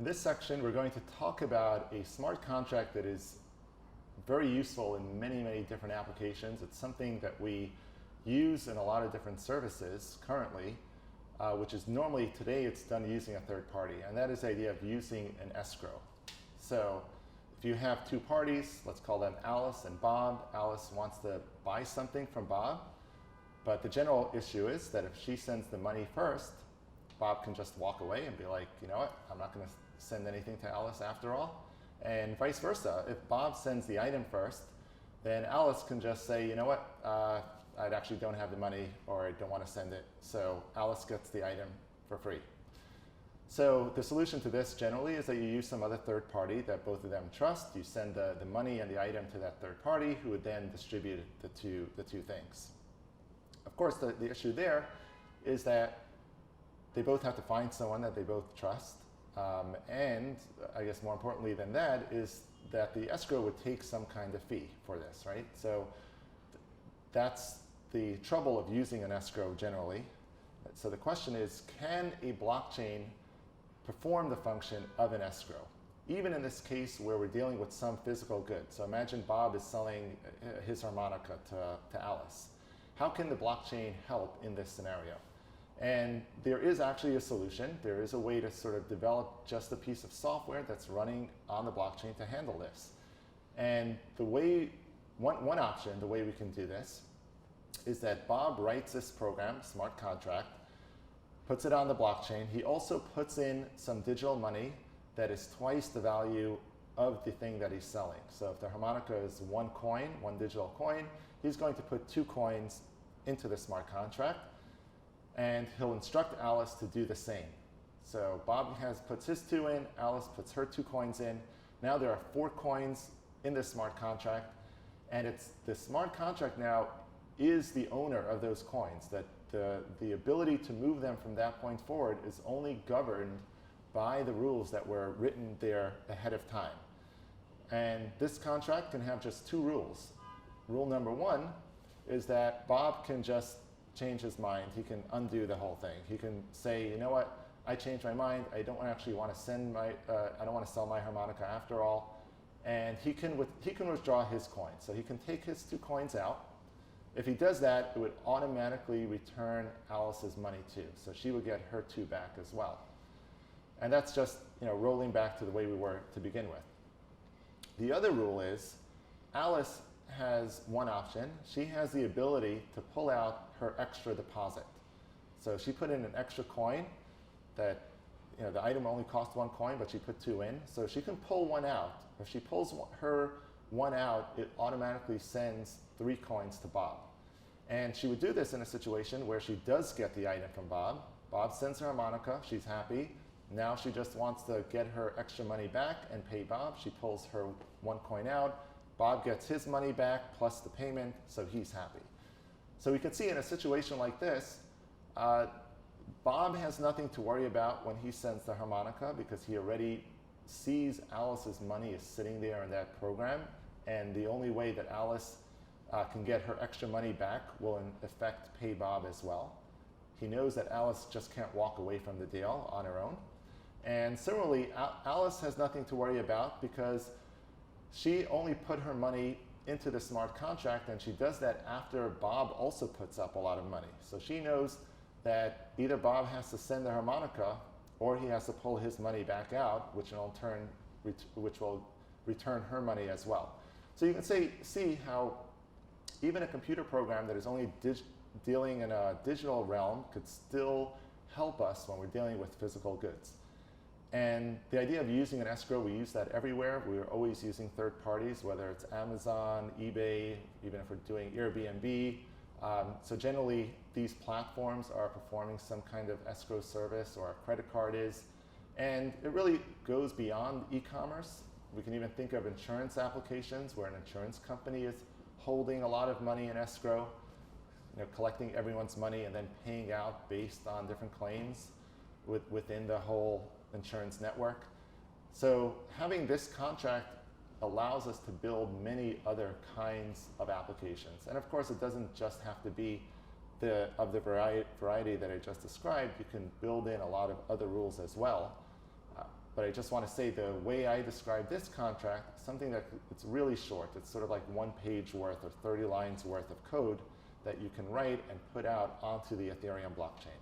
In this section, we're going to talk about a smart contract that is very useful in many, many different applications. It's something that we use in a lot of different services currently, which is normally today it's done using a third party, and that is the idea of using an escrow. So if you have two parties, let's call them Alice and Bob. Alice wants to buy something from Bob, but the general issue is that if she sends the money first, Bob can just walk away and be like, you know what, I'm not going to send anything to Alice after all. And vice versa. If Bob sends the item first, then Alice can just say, you know what, I actually don't have the money, or I don't want to send it. So Alice gets the item for free. So the solution to this generally is that you use some other third party that both of them trust. You send the money and the item to that third party, who would then distribute the two things. Of course, the issue there is that they both have to find someone that they both trust. And I guess more importantly than that is that the escrow would take some kind of fee for this, right? So that's the trouble of using an escrow generally. So the question is, can a blockchain perform the function of an escrow? Even in this case where we're dealing with some physical good. So imagine Bob is selling his harmonica to Alice. How can the blockchain help in this scenario? And there is actually a solution. There is a way to sort of develop just a piece of software that's running on the blockchain to handle this. And the way, one option, the way we can do this, is that Bob writes this program, smart contract, puts it on the blockchain. He also puts in some digital money that is twice the value of the thing that he's selling. So if the harmonica is one coin, one digital coin, he's going to put 2 coins into the smart contract, and he'll instruct Alice to do the same. So Bob puts his 2 in, Alice puts her 2 coins in. Now there are 4 coins in this smart contract, and the smart contract now is the owner of those coins. That the ability to move them from that point forward is only governed by the rules that were written there ahead of time. And this contract can have just 2 rules. Rule number 1 is that Bob can just change his mind. He can undo the whole thing. He can say, you know what, I changed my mind. I don't actually want to send I don't want to sell my harmonica after all. And he can withdraw his coin. So he can take his 2 coins out. If he does that, it would automatically return Alice's money too. So she would get her 2 back as well. And that's just rolling back to the way we were to begin with. The other rule is Alice has one option. She has the ability to pull out her extra deposit. So she put in an extra coin that, the item only cost 1 coin, but she put 2 in. So she can pull 1 out. If she pulls her 1 out, it automatically sends 3 coins to Bob. And she would do this in a situation where she does get the item from Bob. Bob sends her harmonica, she's happy. Now she just wants to get her extra money back and pay Bob. She pulls her 1 coin out. Bob gets his money back plus the payment, so he's happy. So we can see in a situation like this, Bob has nothing to worry about when he sends the harmonica because he already sees Alice's money is sitting there in that program, and the only way that Alice can get her extra money back will in effect pay Bob as well. He knows that Alice just can't walk away from the deal on her own. And similarly, Alice has nothing to worry about because she only put her money into the smart contract, and she does that after Bob also puts up a lot of money. So she knows that either Bob has to send the harmonica or he has to pull his money back out, which will return her money as well. So you can see how even a computer program that is only dealing in a digital realm could still help us when we're dealing with physical goods. And the idea of using an escrow, we use that everywhere. We're always using third parties, whether it's Amazon, eBay, even if we're doing Airbnb. So generally, these platforms are performing some kind of escrow service, or a credit card is. And it really goes beyond e-commerce. We can even think of insurance applications where an insurance company is holding a lot of money in escrow, collecting everyone's money and then paying out based on different claims within the whole insurance network. So having this contract allows us to build many other kinds of applications. And of course, it doesn't just have to be of the variety that I just described. You can build in a lot of other rules as well. But I just want to say the way I describe this contract, something that it's really short. It's sort of like 1 page worth or 30 lines worth of code that you can write and put out onto the Ethereum blockchain.